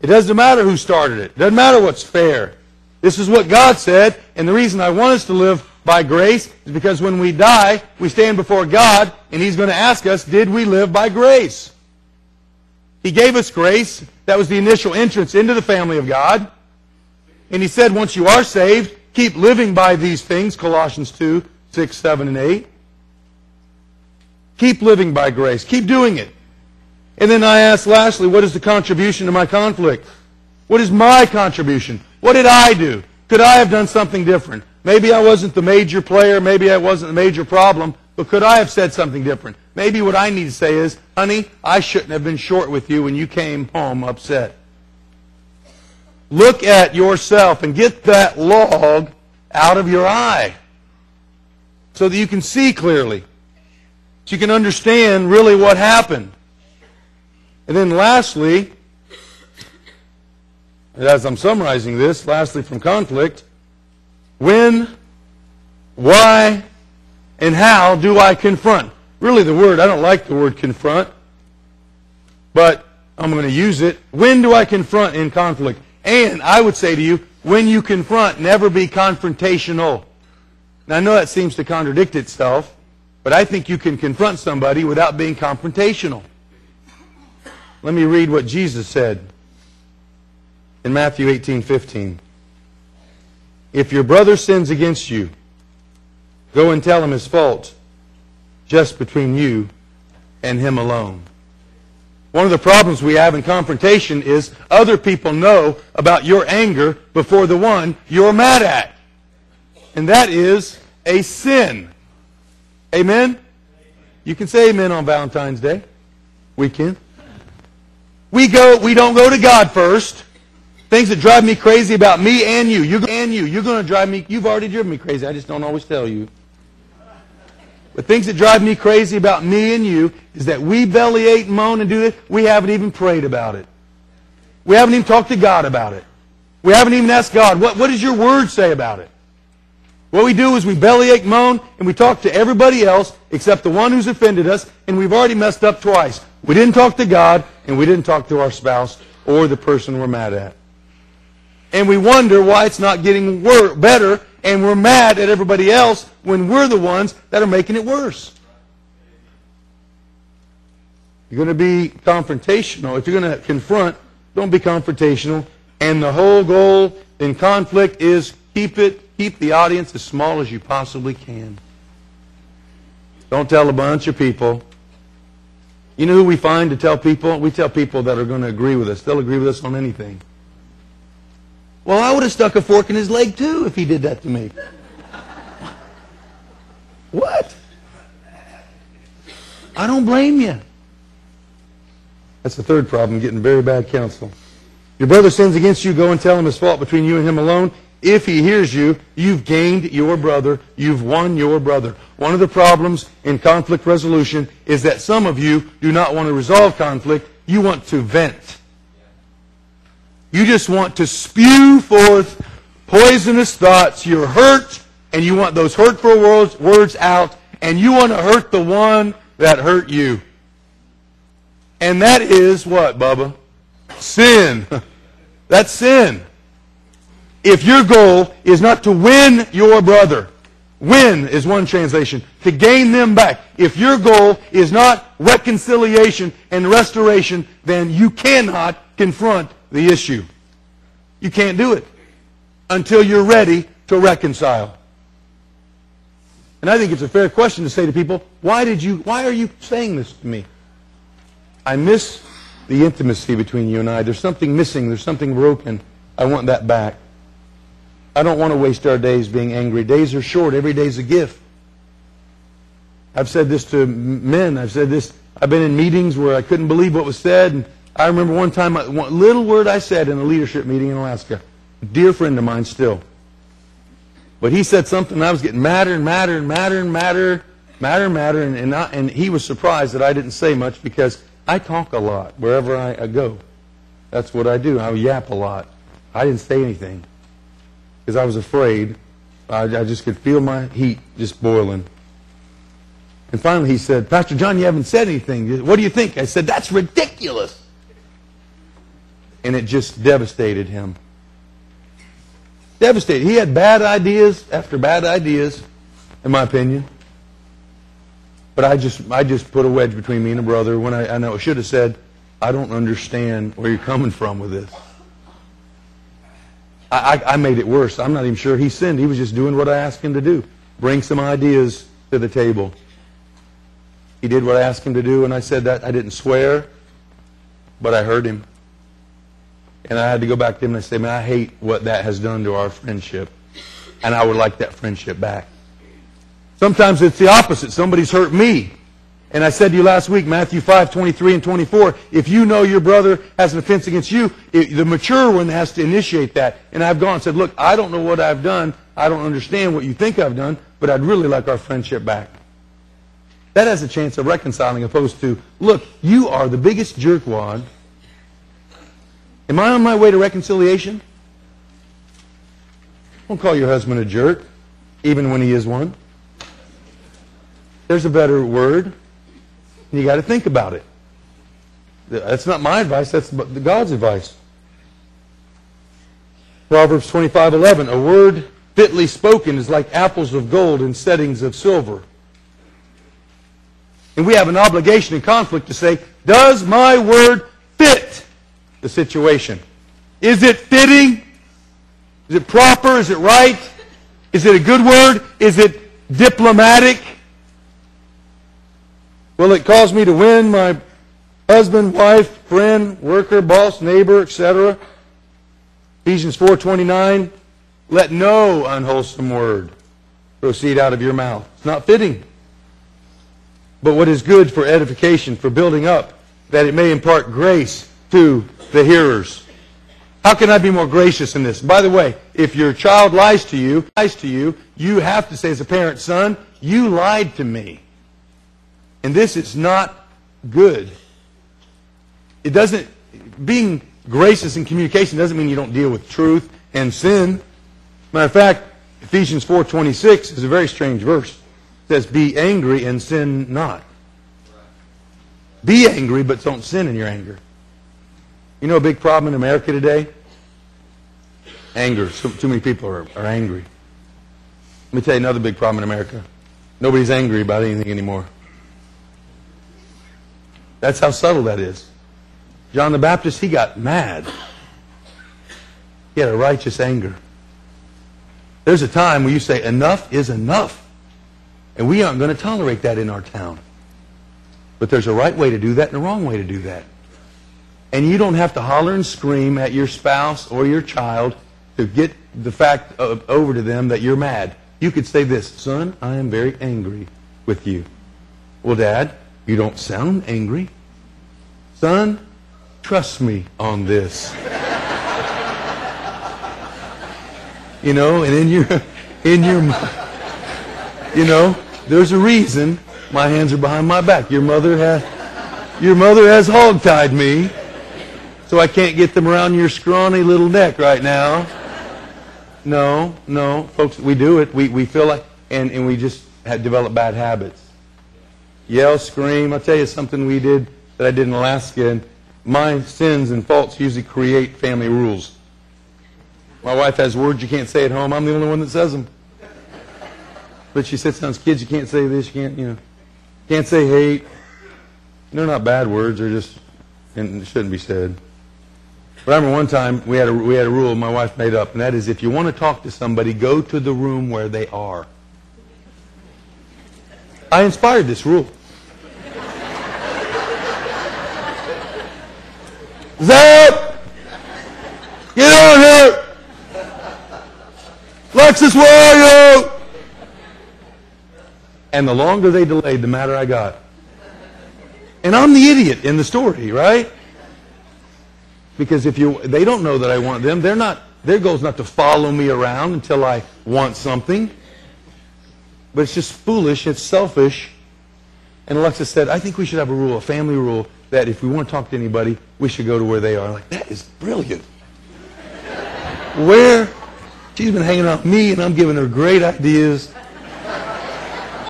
It doesn't matter who started it. It doesn't matter what's fair. This is what God said, and the reason I want us to live by grace is because when we die, we stand before God, and He's going to ask us, did we live by grace? He gave us grace. That was the initial entrance into the family of God. And He said, once you are saved, keep living by these things, Colossians 2, 6, 7, and 8. Keep living by grace. Keep doing it. And then I asked lastly, what is the contribution to my conflict? What is my contribution? What did I do? Could I have done something different? Maybe I wasn't the major player. Maybe I wasn't the major problem. But could I have said something different? Maybe what I need to say is, honey, I shouldn't have been short with you when you came home upset. Look at yourself and get that log out of your eye so that you can see clearly, so you can understand really what happened. And then lastly, as I'm summarizing this, lastly from conflict, when, why, and how do I confront? Really the word, I don't like the word confront, but I'm going to use it. When do I confront in conflict? And I would say to you, when you confront, never be confrontational. Now I know that seems to contradict itself, but I think you can confront somebody without being confrontational. Let me read what Jesus said in Matthew 18:15. If your brother sins against you, go and tell him his fault, just between you and him alone. One of the problems we have in confrontation is other people know about your anger before the one you're mad at. And that is a sin. Amen? You can say amen on Valentine's Day. We can. We don't go to God first. Things that drive me crazy about me and you. You're going to drive me, you've already driven me crazy. I just don't always tell you. But things that drive me crazy about me and you is that we bellyache and moan and do this. We haven't even prayed about it. We haven't even talked to God about it. We haven't even asked God, what does your word say about it? What we do is we bellyache, moan, and we talk to everybody else except the one who's offended us, and we've already messed up twice. We didn't talk to God, and we didn't talk to our spouse or the person we're mad at. And we wonder why it's not getting better, and we're mad at everybody else when we're the ones that are making it worse. You're going to be confrontational. If you're going to confront, don't be confrontational. And the whole goal in conflict is keep the audience as small as you possibly can. Don't tell a bunch of people. You know who we find to tell people? We tell people that are going to agree with us. They'll agree with us on anything. Well, I would have stuck a fork in his leg too if he did that to me. What? I don't blame you. That's the third problem, getting very bad counsel. Your brother sins against you, go and tell him his fault between you and him alone. If he hears you, you've gained your brother. You've won your brother. One of the problems in conflict resolution is that some of you do not want to resolve conflict. You want to vent. You just want to spew forth poisonous thoughts. You're hurt, and you want those hurtful words out, and you want to hurt the one that hurt you. And that is what, Bubba? Sin. That's sin. If your goal is not to win your brother, win is one translation, to gain them back. If your goal is not reconciliation and restoration, then you cannot confront the issue. You can't do it until you're ready to reconcile. And I think it's a fair question to say to people, why are you saying this to me? I miss the intimacy between you and I. There's something missing. There's something broken. I want that back. I don't want to waste our days being angry. Days are short. Every day's a gift. I've said this to men. I've been in meetings where I couldn't believe what was said. And I remember one time, one little word I said in a leadership meeting in Alaska. A dear friend of mine still. But he said something, and I was getting madder and madder and madder and madder. And he was surprised that I didn't say much because I talk a lot wherever I go. That's what I do. I yap a lot. I didn't say anything because I was afraid. I just could feel my heat just boiling. And finally he said, Pastor John, you haven't said anything. What do you think? I said, that's ridiculous. and it just devastated him. Devastated. He had bad ideas after bad ideas, in my opinion. But I just put a wedge between me and a brother when I know I should have said, I don't understand where you're coming from with this. I made it worse. I'm not even sure he sinned. He was just doing what I asked him to do. Bring some ideas to the table. He did what I asked him to do, and I said that. I didn't swear, but I heard him. And I had to go back to him and I said, man, I hate what that has done to our friendship. And I would like that friendship back. Sometimes it's the opposite. Somebody's hurt me. And I said to you last week, Matthew 5:23 and 24, if you know your brother has an offense against you, the mature one has to initiate that. And I've gone and said, look, I don't know what I've done. I don't understand what you think I've done, but I'd really like our friendship back. That has a chance of reconciling, opposed to, look, you are the biggest jerkwad. Am I on my way to reconciliation? Don't call your husband a jerk, even when he is one. There's a better word. You got to think about it. That's not my advice, that's God's advice. Proverbs 25:11, a word fitly spoken is like apples of gold in settings of silver. And we have an obligation in conflict to say, does my word fit the situation? Is it fitting? Is it proper? Is it right? Is it a good word? Is it diplomatic? Will it cause me to win my husband, wife, friend, worker, boss, neighbor, etc.? Ephesians 4:29, let no unwholesome word proceed out of your mouth. It's not fitting. But what is good for edification, for building up, that it may impart grace to the hearers. How can I be more gracious in this? By the way, if your child lies to you, you have to say as a parent, son, you lied to me. And this is not good. It doesn't, being gracious in communication doesn't mean you don't deal with truth and sin. Matter of fact, Ephesians 4:26 is a very strange verse. It says, be angry and sin not. Be angry, but don't sin in your anger. You know a big problem in America today? Anger. Too many people are angry. Let me tell you another big problem in America. Nobody's angry about anything anymore. That's how subtle that is. John the Baptist, he got mad. He had a righteous anger. There's a time where you say, enough is enough. And we aren't going to tolerate that in our town. But there's a right way to do that and a wrong way to do that. And you don't have to holler and scream at your spouse or your child to get the fact over to them that you're mad. You could say this, son, I am very angry with you. Well, Dad, you don't sound angry. Son, trust me on this. You know, and in your, you know, there's a reason my hands are behind my back. Your mother has hog-tied me, so I can't get them around your scrawny little neck right now. No, folks, we do it. We feel like, and we just have developed bad habits. Yell, scream. I'll tell you something we did that I did in Alaska, and my sins and faults usually create family rules. My wife has words you can't say at home. I'm the only one that says them. But she said, "Sons, kids, you can't say this. You can't say hate." They're not bad words. They're just, and it shouldn't be said. But I remember one time we had a rule my wife made up, and that is, if you want to talk to somebody, go to the room where they are. I inspired this rule. Zap! Get on here! Lexus, where are you? And the longer they delayed, the madder I got. And I'm the idiot in the story, right? Because they don't know that I want them. Their goal is not to follow me around until I want something. But it's just foolish, it's selfish. And Alexa said, I think we should have a rule, a family rule, that if we want to talk to anybody, we should go to where they are. I'm like, that is brilliant. Where? She's been hanging out with me, and I'm giving her great ideas.